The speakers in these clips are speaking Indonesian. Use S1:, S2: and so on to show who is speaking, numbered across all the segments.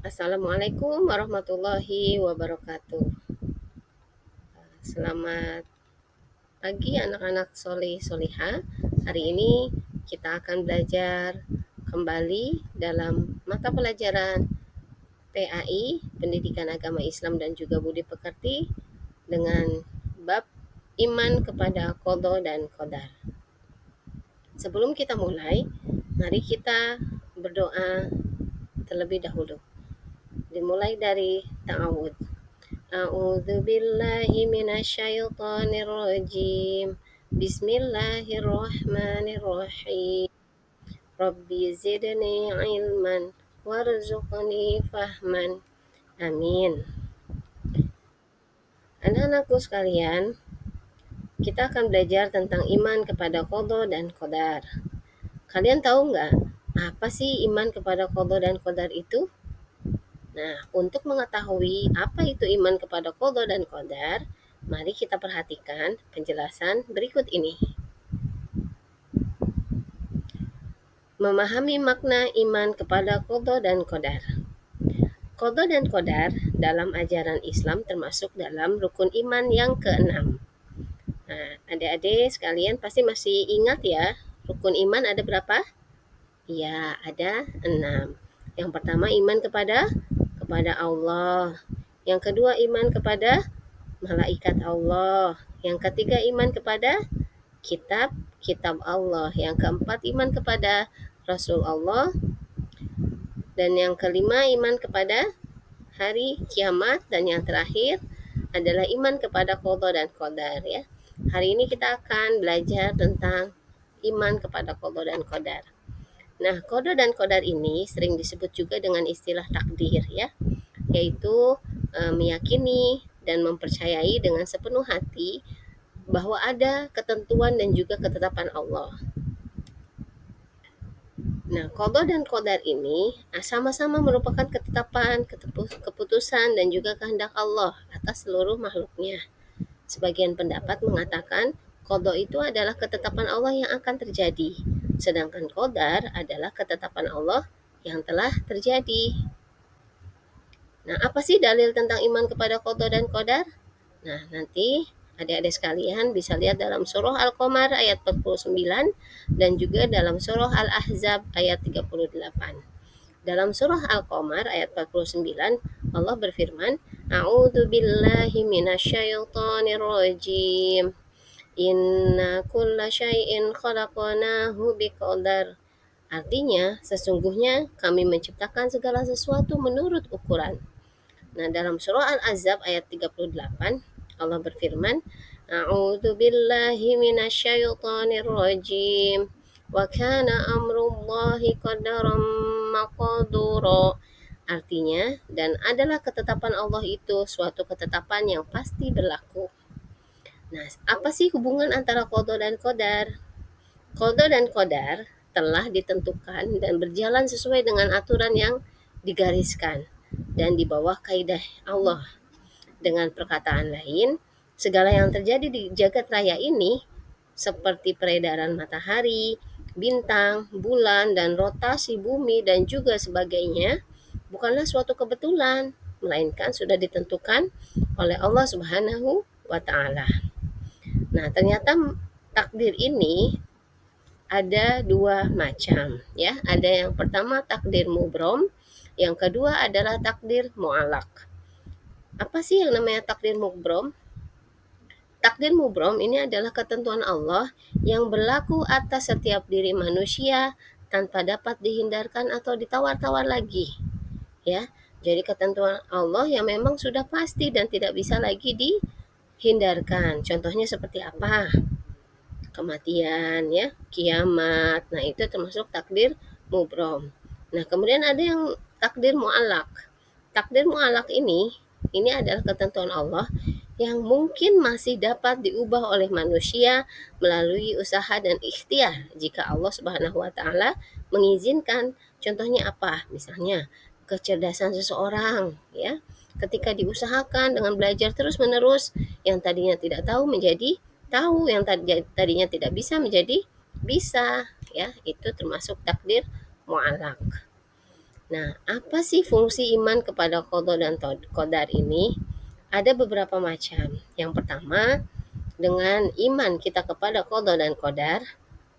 S1: Assalamualaikum warahmatullahi wabarakatuh. Selamat pagi anak-anak soleh soleha. Hari ini kita akan belajar kembali dalam mata pelajaran PAI, Pendidikan Agama Islam dan juga Budi Pekerti, dengan bab iman kepada qada dan qadar. Sebelum kita mulai, mari kita berdoa terlebih dahulu. Dimulai dari ta'awud. A'udzu billahi minasyaitonir rajim. Bismillahirrahmanirrahim. Rabbi zidni ilman warzuqni fahman. Amin. Anak-anakku sekalian, kita akan belajar tentang iman kepada qada dan qadar. Kalian tahu nggak apa sih iman kepada qada dan qadar itu? Nah, untuk mengetahui apa itu iman kepada qada dan qadar, mari kita perhatikan penjelasan berikut ini. Memahami makna iman kepada qada dan qadar. Qada dan qadar dalam ajaran Islam termasuk dalam rukun iman yang keenam. Nah, adik-adik sekalian pasti masih ingat ya, rukun iman ada berapa? Ya, ada 6. Yang pertama iman kepada Allah. Yang kedua iman kepada malaikat Allah. Yang ketiga iman kepada kitab Allah. Yang keempat iman kepada Rasul Allah. Dan yang kelima iman kepada hari kiamat. Dan yang terakhir adalah iman kepada qada dan qadar ya. Hari ini kita akan belajar tentang iman kepada qada dan qadar. Nah, qada dan qadar ini sering disebut juga dengan istilah takdir ya, yaitu meyakini dan mempercayai dengan sepenuh hati bahwa ada ketentuan dan juga ketetapan Allah. Nah, qada dan qadar ini sama-sama merupakan ketetapan, keputusan dan juga kehendak Allah atas seluruh makhluknya. Sebagian pendapat mengatakan qada itu adalah ketetapan Allah yang akan terjadi, sedangkan qadar adalah ketetapan Allah yang telah terjadi. Nah, apa sih dalil tentang iman kepada qada dan qadar? Nah, nanti adik-adik sekalian bisa lihat dalam surah Al-Qamar ayat 49 dan juga dalam surah Al-Ahzab ayat 38. Dalam surah Al-Qamar ayat 49, Allah berfirman, A'udzu billahi minasyaitonir rajim. Inna kulla syai'in khalaqnahu biqadar. Artinya, sesungguhnya kami menciptakan segala sesuatu menurut ukuran. Nah, dalam surah Al-Ahzab ayat 38, Allah berfirman, A'udzu billahi minasyaitonir rajim. Wa kana amrullahi qadaran maqdura. Artinya, dan adalah ketetapan Allah itu suatu ketetapan yang pasti berlaku. Nah, apa sih hubungan antara qada dan qadar? Qada dan qadar telah ditentukan dan berjalan sesuai dengan aturan yang digariskan dan di bawah kaidah Allah. Dengan perkataan lain, segala yang terjadi di jagat raya ini seperti peredaran matahari, bintang, bulan, dan rotasi bumi dan juga sebagainya bukanlah suatu kebetulan, melainkan sudah ditentukan oleh Allah Subhanahu wa taala. Nah, ternyata takdir ini ada dua macam ya. Ada yang pertama takdir mubrom, yang kedua adalah takdir mu'alak. Apa sih yang namanya takdir mubrom? Takdir mubrom ini adalah ketentuan Allah yang berlaku atas setiap diri manusia tanpa dapat dihindarkan atau ditawar-tawar lagi. Ya, jadi ketentuan Allah yang memang sudah pasti dan tidak bisa lagi dihindarkan. Contohnya seperti apa? Kematian ya, kiamat. Nah, itu termasuk takdir mubrom. Nah, kemudian ada yang takdir mu'alak. Takdir mu'alak ini adalah ketentuan Allah yang mungkin masih dapat diubah oleh manusia melalui usaha dan ikhtiar jika Allah Subhanahu wa taala mengizinkan. Contohnya apa? Misalnya kecerdasan seseorang ya. Ketika diusahakan dengan belajar terus-menerus, yang tadinya tidak tahu menjadi tahu, yang tadinya tidak bisa menjadi bisa ya. Itu termasuk takdir mu'alak. Nah, apa sih fungsi iman kepada qada dan qadar ini? Ada beberapa macam. Yang pertama, dengan iman kita kepada qada dan qadar,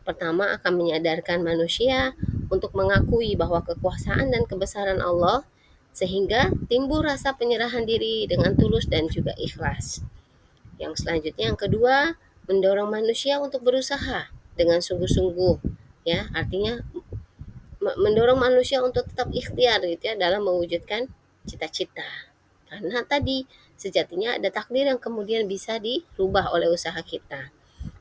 S1: pertama akan menyadarkan manusia untuk mengakui bahwa kekuasaan dan kebesaran Allah, sehingga timbul rasa penyerahan diri dengan tulus dan juga ikhlas. Yang selanjutnya, yang kedua, mendorong manusia untuk berusaha dengan sungguh-sungguh, ya, artinya mendorong manusia untuk tetap ikhtiar gitu ya dalam mewujudkan cita-cita. Karena tadi sejatinya ada takdir yang kemudian bisa dirubah oleh usaha kita.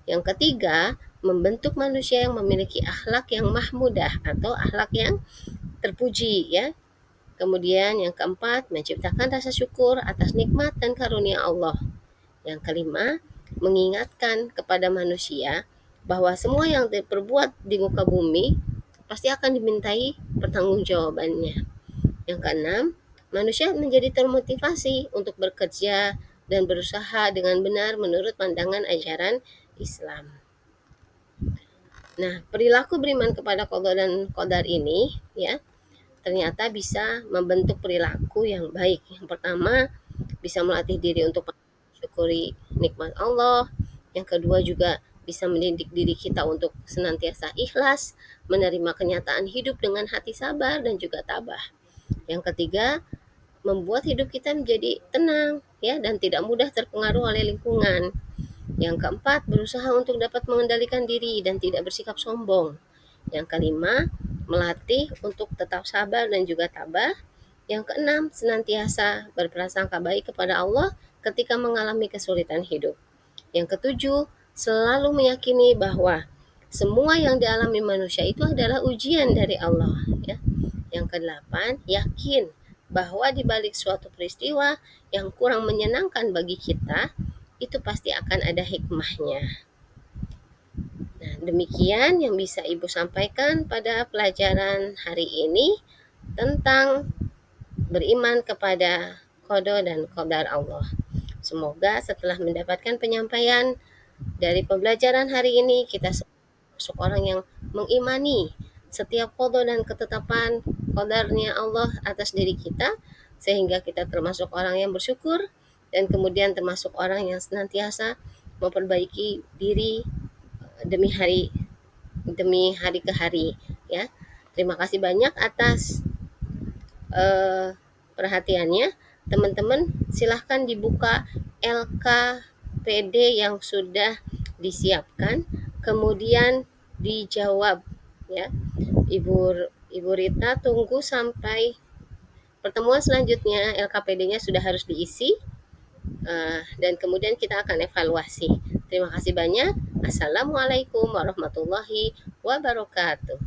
S1: Yang ketiga, membentuk manusia yang memiliki akhlak yang mahmudah atau akhlak yang terpuji ya. Kemudian yang keempat, menciptakan rasa syukur atas nikmat dan karunia Allah. Yang kelima, mengingatkan kepada manusia bahwa semua yang diperbuat di muka bumi pasti akan dimintai pertanggungjawabannya. Yang keenam, manusia menjadi termotivasi untuk bekerja dan berusaha dengan benar menurut pandangan ajaran Islam. Nah, perilaku beriman kepada qada dan qadar ini ya ternyata bisa membentuk perilaku yang baik. Yang pertama, bisa melatih diri untuk mensyukuri nikmat Allah. Yang kedua juga bisa mendidik diri kita untuk senantiasa ikhlas, menerima kenyataan hidup dengan hati sabar dan juga tabah. Yang ketiga, membuat hidup kita menjadi tenang ya dan tidak mudah terpengaruh oleh lingkungan. Yang keempat, berusaha untuk dapat mengendalikan diri dan tidak bersikap sombong. Yang kelima, melatih untuk tetap sabar dan juga tabah. Yang keenam, senantiasa berprasangka baik kepada Allah ketika mengalami kesulitan hidup. Yang ketujuh, selalu meyakini bahwa semua yang dialami manusia itu adalah ujian dari Allah. Ya. Yang kedelapan, yakin bahwa di balik suatu peristiwa yang kurang menyenangkan bagi kita, itu pasti akan ada hikmahnya. Nah, demikian yang bisa Ibu sampaikan pada pelajaran hari ini tentang beriman kepada qada dan qadar Allah. Semoga setelah mendapatkan penyampaian dari pembelajaran hari ini, kita masuk orang yang mengimani setiap qada dan ketetapan qadarnya Allah atas diri kita, sehingga kita termasuk orang yang bersyukur dan kemudian termasuk orang yang senantiasa memperbaiki diri demi hari ke hari ya. Terima kasih banyak atas perhatiannya. Teman-teman silahkan dibuka LKPD yang sudah disiapkan, kemudian dijawab ya. Ibu Rita tunggu sampai pertemuan selanjutnya, LKPD-nya sudah harus diisi dan kemudian kita akan evaluasi. Terima kasih banyak. Assalamualaikum warahmatullahi wabarakatuh.